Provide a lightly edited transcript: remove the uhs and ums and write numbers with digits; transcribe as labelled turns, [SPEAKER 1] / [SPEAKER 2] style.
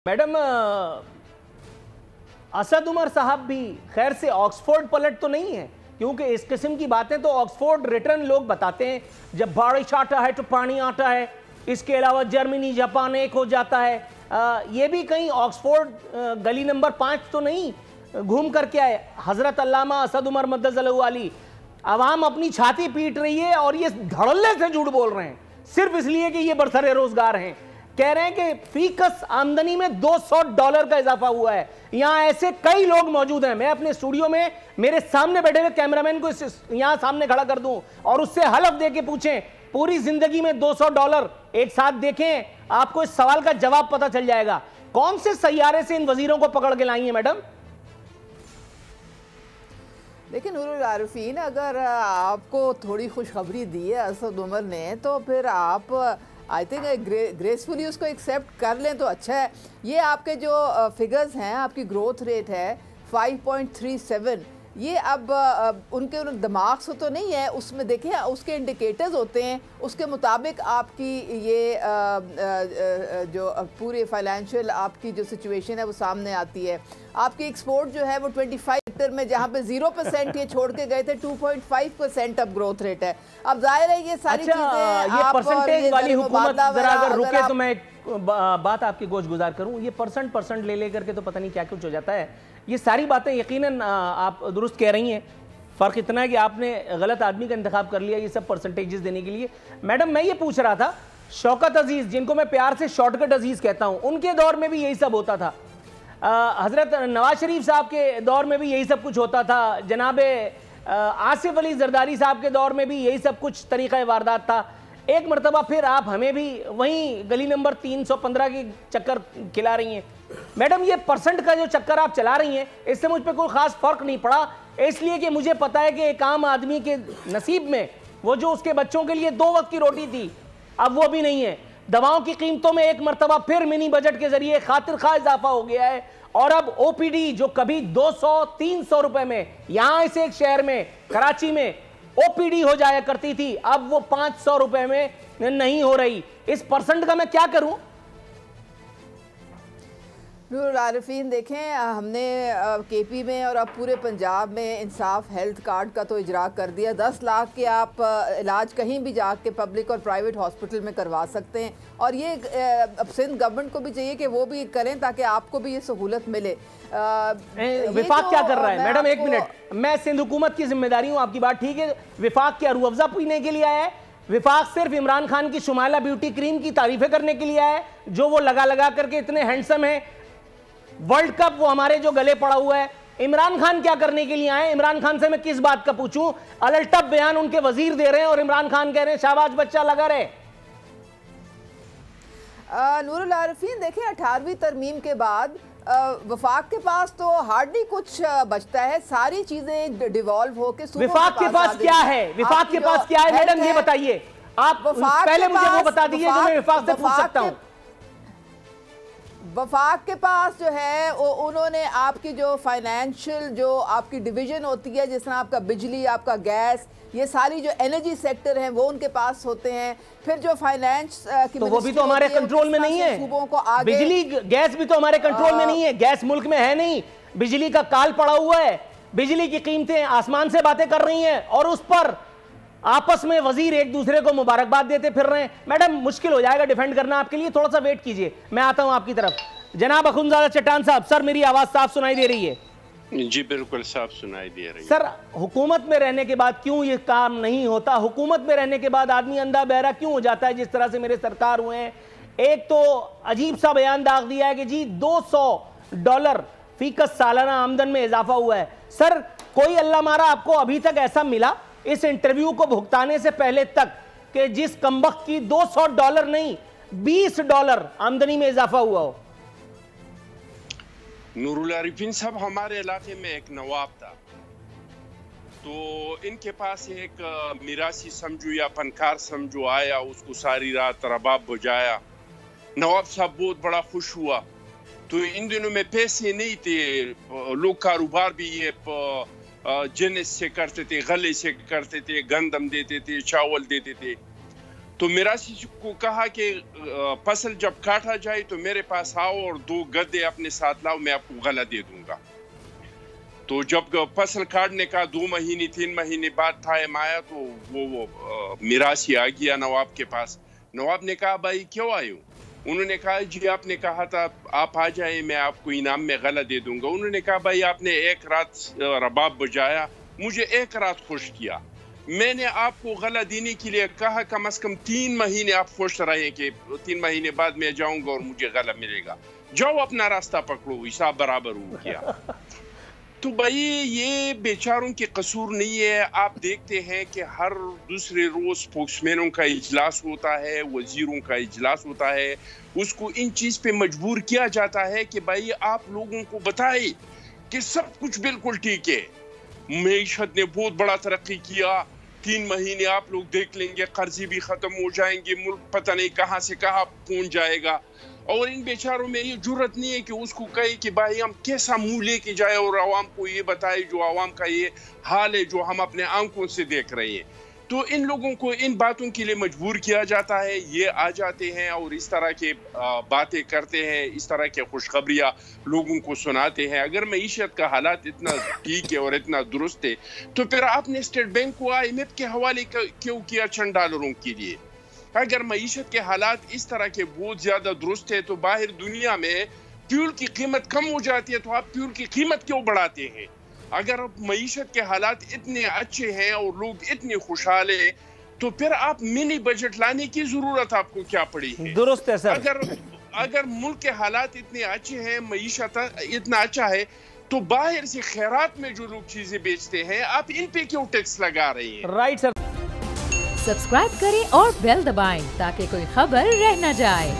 [SPEAKER 1] Madam Asad Umar साहब भी खैर से ऑक्सफोर्ड पलट तो नहीं है, क्योंकि इस किस्म की बातें तो ऑक्सफोर्ड रिटर्न लोग बताते हैं, जब बारिश आता है तो पानी आता है। इसके अलावा जर्मनी जापान एक हो जाता है। ये भी कहीं ऑक्सफोर्ड गली नंबर 5 तो नहीं घूम करके आए। हजरत अल्लामा असद उमर मद्दज़ल्लहु अली, अवाम अपनी छाती पीट रही है और ये धड़ल्ले से झूठ बोल रहे हैं सिर्फ इसलिए कि ये बरसरे रोजगार हैं। कह रहे हैं कि फीकस आमदनी में $200 का इजाफा हुआ है। यहाँ ऐसे कई लोग मौजूद हैं। मैं अपने स्टूडियो में मेरे सामने बैठे हुए कैमरामैन को यहाँ सामने खड़ा कर दूं और उससे हलफ दे के पूछें पूरी जिंदगी में $200 एक साथ देखें, आपको इस सवाल का जवाब पता चल जाएगा। कौन से सैयारे से इन वजीरों को पकड़ के लाई है मैडम?
[SPEAKER 2] लेकिन नूरुल आरिफीन, अगर आपको थोड़ी खुशखबरी दी है असद उमर ने, तो फिर आप आई थिंक ग्रेसफुली उसको एक्सेप्ट कर लें तो अच्छा है। ये आपके जो फिगर्स हैं, आपकी ग्रोथ रेट है 5.37, ये अब उनके दिमाग से तो नहीं है, उसमें देखें उसके इंडिकेटर्स होते हैं, उसके मुताबिक आपकी ये जो पूरे फाइनेंशियल आपकी जो सिचुएशन है वो सामने आती है। आपकी एक्सपोर्ट जो है वो 25 में, जहाँ पे 0% ये छोड़ के गए थे, 2.5% अब ग्रोथ रेट है। अब जाहिर है ये सारी चीजें
[SPEAKER 1] ये परसेंटेज वाली हुकूमत जरा अगर रुके तो मैं बात आपकी गोश गुजार करूं। ये परसेंट ले करके तो पता नहीं क्या कुछ हो जाता है। ये सारी बातें यकीनन आप दुरुस्त कह रही हैं, फ़र्क इतना है कि आपने गलत आदमी का इंतखाब कर लिया ये सब परसेंटेजेस देने के लिए। मैडम मैं ये पूछ रहा था, शौकत अजीज़, जिनको मैं प्यार से शॉर्टकट अजीज़ कहता हूँ, उनके दौर में भी यही सब होता था। हज़रत नवाज शरीफ साहब के दौर में भी यही सब कुछ होता था। जनाब आसिफ अली जरदारी साहब के दौर में भी यही सब कुछ तरीक़ा वारदात था। एक मरतबा फिर आप हमें भी वहीं गली नंबर 315 की चक्कर खिला रही हैं। मैडम ये परसेंट का जो चक्कर आप चला रही हैं, इससे मुझ पर कोई ख़ास फ़र्क नहीं पड़ा, इसलिए कि मुझे पता है कि एक आम आदमी के नसीब में वो जो उसके बच्चों के लिए 2 वक्त की रोटी थी, अब वो भी नहीं है। दवाओं की कीमतों में एक मरतबा फिर मिनी बजट के जरिए खातिर खा इजाफा हो गया है और अब ओपीडी जो कभी 200-300 रुपए में यहाँ इस एक शहर में कराची में ओपीडी हो जाया करती थी, अब वो 500 रुपए में नहीं हो रही। इस परसेंट का मैं क्या करूं?
[SPEAKER 2] नूरुल आरिफीन, देखें हमने केपी में और अब पूरे पंजाब में इंसाफ हेल्थ कार्ड का तो इजरा कर दिया। 10 लाख के आप इलाज कहीं भी जाके पब्लिक और प्राइवेट हॉस्पिटल में करवा सकते हैं और ये अब सिंध गवर्नमेंट को भी चाहिए कि वो भी करें ताकि आपको भी ये सहूलत मिले।
[SPEAKER 1] विफाक क्या कर रहा है मैडम? एक मिनट, मैं सिंध हुकूमत की जिम्मेदारी हूँ, आपकी बात ठीक है। विफाक क्या रूह अफ़ज़ा पीने के लिए आया है? विफाक सिर्फ इमरान खान की शुमाइला ब्यूटी क्रीम की तारीफें करने के लिए आया है, जो वो लगा करके इतने हैंडसम है। वर्ल्ड कप वो हमारे जो गले पड़ा हुआ है। इमरान खान क्या करने के लिए आए? इमरान खान से मैं किस बात का पूछूं? अलटप बयान उनके वजीर दे रहे हैं और इमरान खान कह रहे हैं शाबाश बच्चा लगा रहे।
[SPEAKER 2] नूरुल आरिफीन, देखिए 18वीं तरमीम के बाद वफाक के पास तो हार्डली कुछ बचता है, सारी चीजें डिवॉल्व होके
[SPEAKER 1] विफाक के पास क्या है? विफाक के पास क्या है मैडम, ये बताइए आप। पहले मुझे वो बता दीजिए जो मैं विफाक से पूछ सकता हूँ।
[SPEAKER 2] वफाक के पास जो है उन्होंने आपकी जो फाइनेंशियल जो आपकी डिवीजन होती है, जिस तरह आपका बिजली, आपका गैस, ये सारी जो एनर्जी सेक्टर हैं वो उनके पास होते हैं। फिर जो फाइनेंस की
[SPEAKER 1] तो वो भी तो हमारे कंट्रोल में नहीं है।
[SPEAKER 2] सूबों को आगे
[SPEAKER 1] बिजली गैस भी तो हमारे कंट्रोल में नहीं है। गैस मुल्क में है नहीं, बिजली का काल पड़ा हुआ है। बिजली की कीमतें आसमान से बातें कर रही हैं और उस पर आपस में वजीर एक दूसरे को मुबारकबाद देते फिर रहे हैं। मैडम मुश्किल हो जाएगा डिफेंड करना आपके लिए, थोड़ा सा वेट कीजिए, मैं आता हूं आपकी तरफ। जनाब अखुंज़ादा चट्टान साहब, सर मेरी आवाज साफ सुनाई दे रही है?
[SPEAKER 3] जी बिल्कुल साफ सुनाई दे रही है।
[SPEAKER 1] सर हुकूमत में रहने के बाद क्यों ये काम नहीं होता? हुकूमत में रहने के बाद आदमी अंधा बहरा क्यों हो जाता है जिस तरह से मेरे सरकार हुए हैं? एक तो अजीब सा बयान दाग दिया है कि जी $200 फीकस सालाना आमदन में इजाफा हुआ है। सर कोई अल्लाह मारा आपको अभी तक ऐसा मिला इस इंटरव्यू को भुगताने से पहले तक कि जिस कमबख्त की $200 नहीं $20 आमदनी में इजाफा हुआ हो?
[SPEAKER 3] नूरुल आरिफीन साहब, हमारे इलाके में एक नवाब था, तो इनके पास एक मिरासी समझो या फनकार समझो आया, उसको सारी रात रबाब बजाया। नवाब साहब बहुत बड़ा खुश हुआ। तो इन दिनों में पैसे नहीं थे, लोग कारोबार भी ये जिन्स से करते थे, गले से करते थे, गंदम देते थे, चावल देते थे। تو میراثی کو کہا کہ فصل جب کاٹا جائے تو میرے پاس آؤ اور 2 گدے اپنے ساتھ لاؤ, میں آپ کو غلہ دے دوں گا. تو جب فصل کاٹنے کا 2 مہینے 3 مہینے بعد ٹائم آیا تو وہ میراثی آ گیا نواب کے پاس. نواب نے کہا بھائی کیوں آئے ہو؟ انہوں نے کہا جی آپ نے کہا تھا آپ آ جائیں, میں آپ کو انعام میں غلہ دے دوں گا. انہوں نے کہا بھائی آپ نے 1 رات رباب بجایا, مجھے 1 رات خوش کیا, میں نے آپ کو غلہ دینے کے لیے کہا کم از کم 3 مہینے آپ خوش رہیں کہ 3 مہینے بعد میں جاؤں گا اور مجھے غلہ ملے گا, جاؤ اپنا راستہ پکڑو, حساب برابر ہو گیا. تو بھائی یہ بیچاروں کے قصور نہیں ہے. آپ دیکھتے ہیں کہ ہر دوسرے روز اسپوکس مینوں کا اجلاس ہوتا ہے, وزیروں کا اجلاس ہوتا ہے, اس کو ان چیز پہ مجبور کیا جاتا ہے کہ بھائی آپ لوگوں کو بتائیں کہ سب کچھ بالکل ٹھیک ہے, معیشت نے بہت بڑا ترقی کیا, 3 مہینے آپ لوگ دیکھ لیں گے قرضے بھی ختم ہو جائیں گے, ملک پتہ نہیں کہاں سے کہاں پہنچ جائے گا. اور ان بیچاروں میں یہ جرت نہیں ہے کہ اس کو کہے کہ بھائی ہم کیسا منہ لے کے جائے اور عوام کو یہ بتائے جو عوام کا یہ حال ہے جو ہم اپنے آنکھوں سے دیکھ رہے ہیں. تو ان لوگوں کو ان باتوں کے لیے مجبور کیا جاتا ہے, یہ آ جاتے ہیں اور اس طرح کے باتیں کرتے ہیں, اس طرح کے خوشخبریاں لوگوں کو سناتے ہیں. اگر معیشت کا حالات اتنا ٹھیک ہے اور اتنا درست ہے تو پھر آپ نے اسٹیٹ بینک کو IMF کے حوالے کیوں کیا چند ڈالروں کے لیے؟ اگر معیشت کے حالات اس طرح کے بہت زیادہ درست ہے تو باہر دنیا میں فیول کی قیمت کم ہو جاتی ہے, تو آپ فیول کی قیمت کیوں بڑھاتے ہیں؟ اگر معیشت کے حالات اتنے اچھے ہیں اور لوگ اتنے خوشحال ہیں تو پھر آپ منی بجٹ لانے کی ضرورت آپ کو کیا پڑی ہے؟
[SPEAKER 1] درست ہے سر.
[SPEAKER 3] اگر ملک کے حالات اتنے اچھے ہیں, معیشت اتنا اچھا ہے, تو باہر سے خیرات میں جو لوگ چیزیں بیچتے ہیں آپ ان پہ کیوں ٹیکس لگا رہے ہیں؟
[SPEAKER 1] Right sir.
[SPEAKER 4] سبسکرائب کریں اور بیل دبائیں تاکہ کوئی خبر رہ نہ جائے.